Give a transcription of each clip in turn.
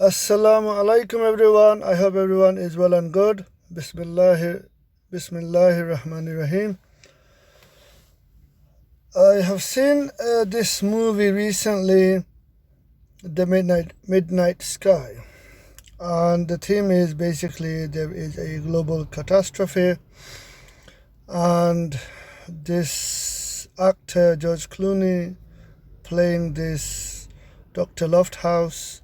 Assalamu alaikum everyone. I hope everyone is well and good. Bismillahir Rahmanir Rahim. I have seen this movie recently, The Midnight Sky, and the theme is basically there is a global catastrophe, and this actor George Clooney playing this Dr. Lofthouse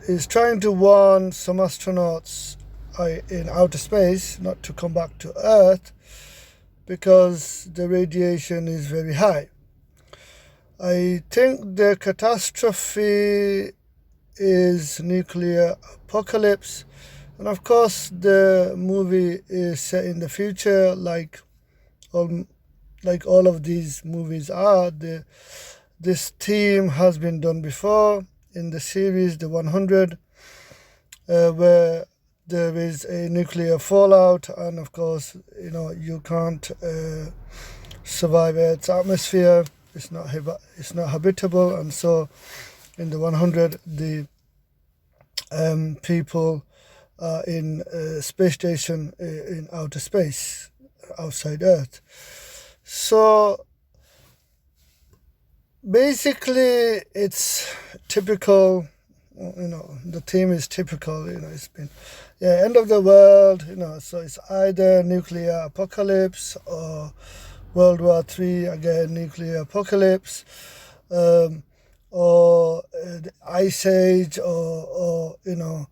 is trying to warn some astronauts in outer space not to come back to Earth because the radiation is very high. I think the catastrophe is nuclear apocalypse, and of course the movie is set in the future like all of these movies are. This theme has been done before in the series The 100, where there is a nuclear fallout, and of course you can't survive Earth's atmosphere. It's not habitable, and so in The 100 the people are in a space station in outer space outside Earth. So basically it's typical, the theme is typical. It's been end of the world, so it's either nuclear apocalypse or World War III, again nuclear apocalypse, or the ice age, or the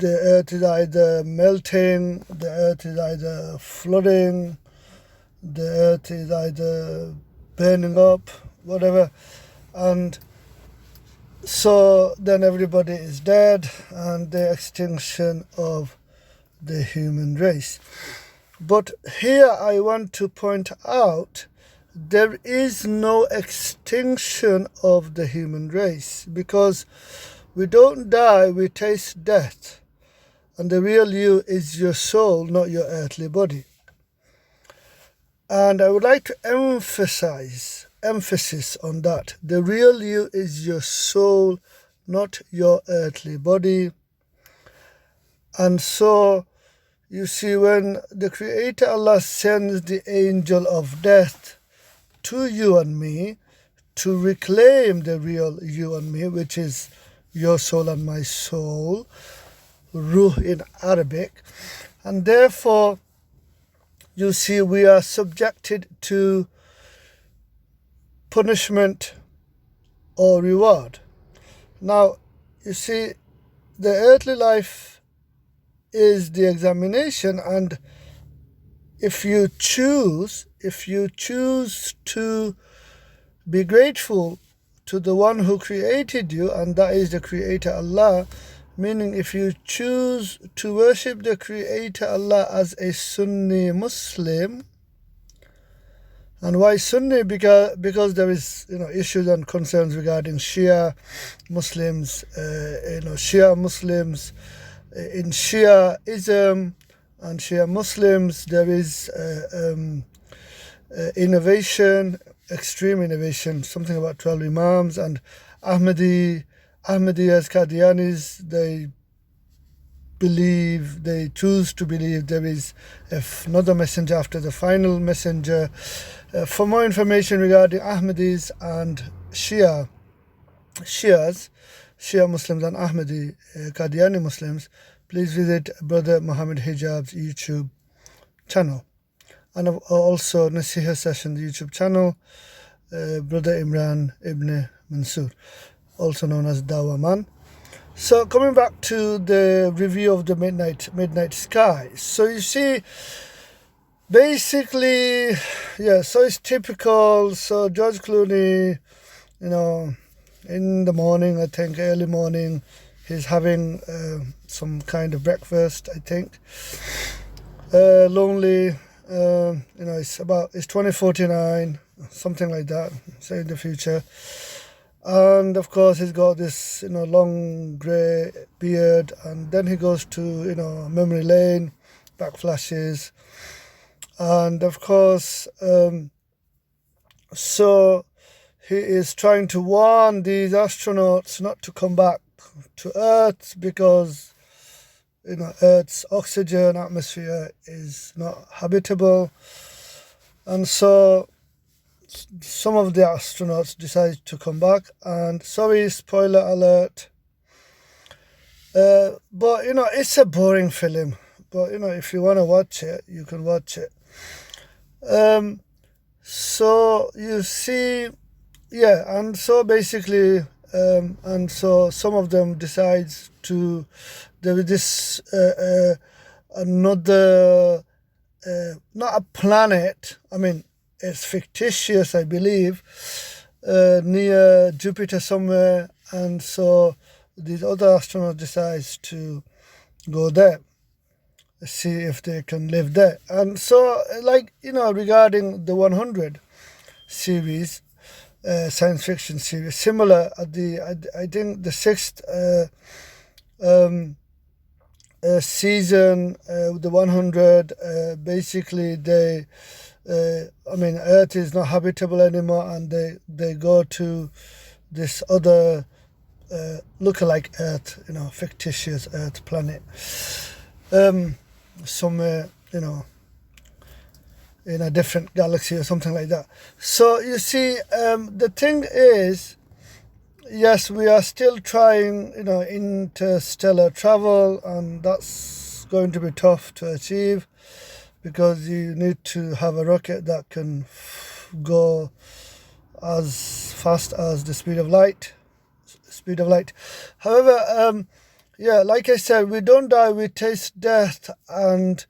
earth is either melting, the earth is either flooding, the earth is either burning up, whatever, and so then everybody is dead, and the extinction of the human race. But here I want to point out there is no extinction of the human race, because we don't die, we taste death, and the real you is your soul, not your earthly body. And I would like to emphasis on that. The real you is your soul, not your earthly body. And so you see, when the Creator Allah sends the angel of death to you and me to reclaim the real you and me, which is your soul and my soul, ruh in Arabic, and therefore you see we are subjected to punishment or reward. Now, you see, the earthly life is the examination, and if you choose to be grateful to the one who created you, and that is the Creator Allah, meaning if you choose to worship the Creator Allah as a Sunni Muslim. And why Sunni? Because there is issues and concerns regarding Shia Muslims, Shia Muslims in Shiaism and Shia Muslims. There is innovation, extreme innovation, something about 12 Imams, and Ahmadiyas, Qadianis, they choose to believe there is another messenger after the final messenger. For more information regarding Ahmadis and Shia Muslims and Ahmadi Qadiani Muslims, please visit Brother Muhammad Hijab's YouTube channel, and also Nasiha Session, the YouTube channel, Brother Imran Ibn Mansur, also known as Dawa Man. So coming back to the review of the Midnight Sky. So you see, basically, so it's typical. So George Clooney, in the morning, I think early morning, he's having some kind of breakfast, I think. Lonely, it's 2049, something like that, say in the future. And of course he's got this long grey beard, and then he goes to memory lane, back flashes, and of course so he is trying to warn these astronauts not to come back to Earth because Earth's oxygen atmosphere is not habitable, and so some of the astronauts decide to come back. And sorry, spoiler alert, but it's a boring film. But if you want to watch it, you can watch it. So you see, yeah, and so basically, and so some of them decides to there is this another not a planet. I mean, it's fictitious, I believe, near Jupiter somewhere, and so these other astronauts decides to go there, see if they can live there. And so, regarding the 100 series, science fiction series, similar at I think the sixth season, the 100, basically they, Earth is not habitable anymore, and they go to this other lookalike Earth, fictitious Earth planet, somewhere, in a different galaxy or something like that. So you see, the thing is, yes, we are still trying, interstellar travel, and that's going to be tough to achieve because you need to have a rocket that can go as fast as the speed of light. However, like I said, we don't die, we taste death, and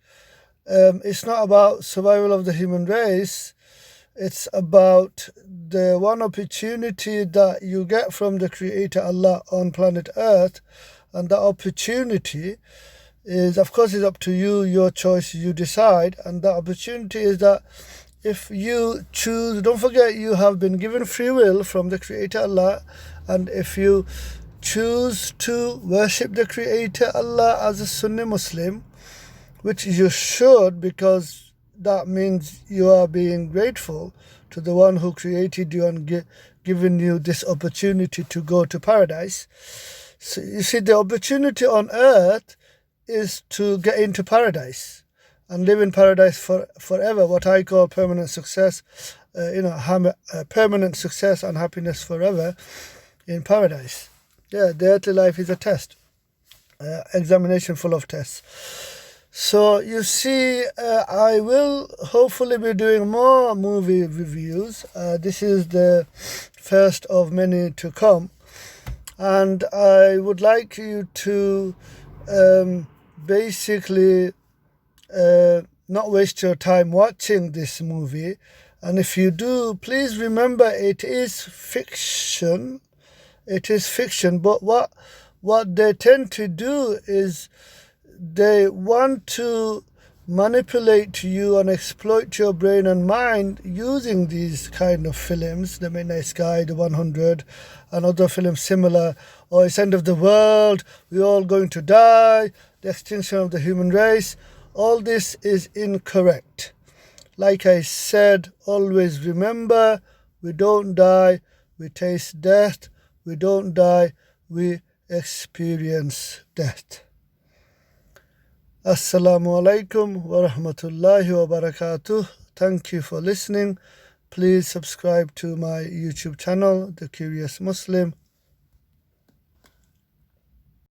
it's not about survival of the human race. It's about the one opportunity that you get from the Creator Allah on planet Earth, and that opportunity is, of course, is up to you, your choice, you decide. And the opportunity is that if you choose, don't forget you have been given free will from the Creator Allah, and if you choose to worship the Creator Allah as a Sunni Muslim, which you should, because that means you are being grateful to the one who created you and given you this opportunity to go to paradise. So you see, the opportunity on earth is to get into paradise and live in paradise forever, what I call permanent success, permanent success and happiness forever in paradise. Yeah, the earthly life is a test, examination full of tests. So you see, I will hopefully be doing more movie reviews. This is the first of many to come, and I would like you to basically not waste your time watching this movie. And if you do, please remember it is fiction. It is fiction, but what they tend to do is they want to manipulate you and exploit your brain and mind using these kind of films, The Midnight Sky, The 100, and other films similar. Or it's end of the world, we're all going to die, the extinction of the human race. All this is incorrect. Like I said, always remember, we don't die, we taste death. We don't die, we experience death. Assalamu alaikum wa rahmatullahi wa barakatuh. Thank you for listening. Please subscribe to my YouTube channel, The Curious Muslim.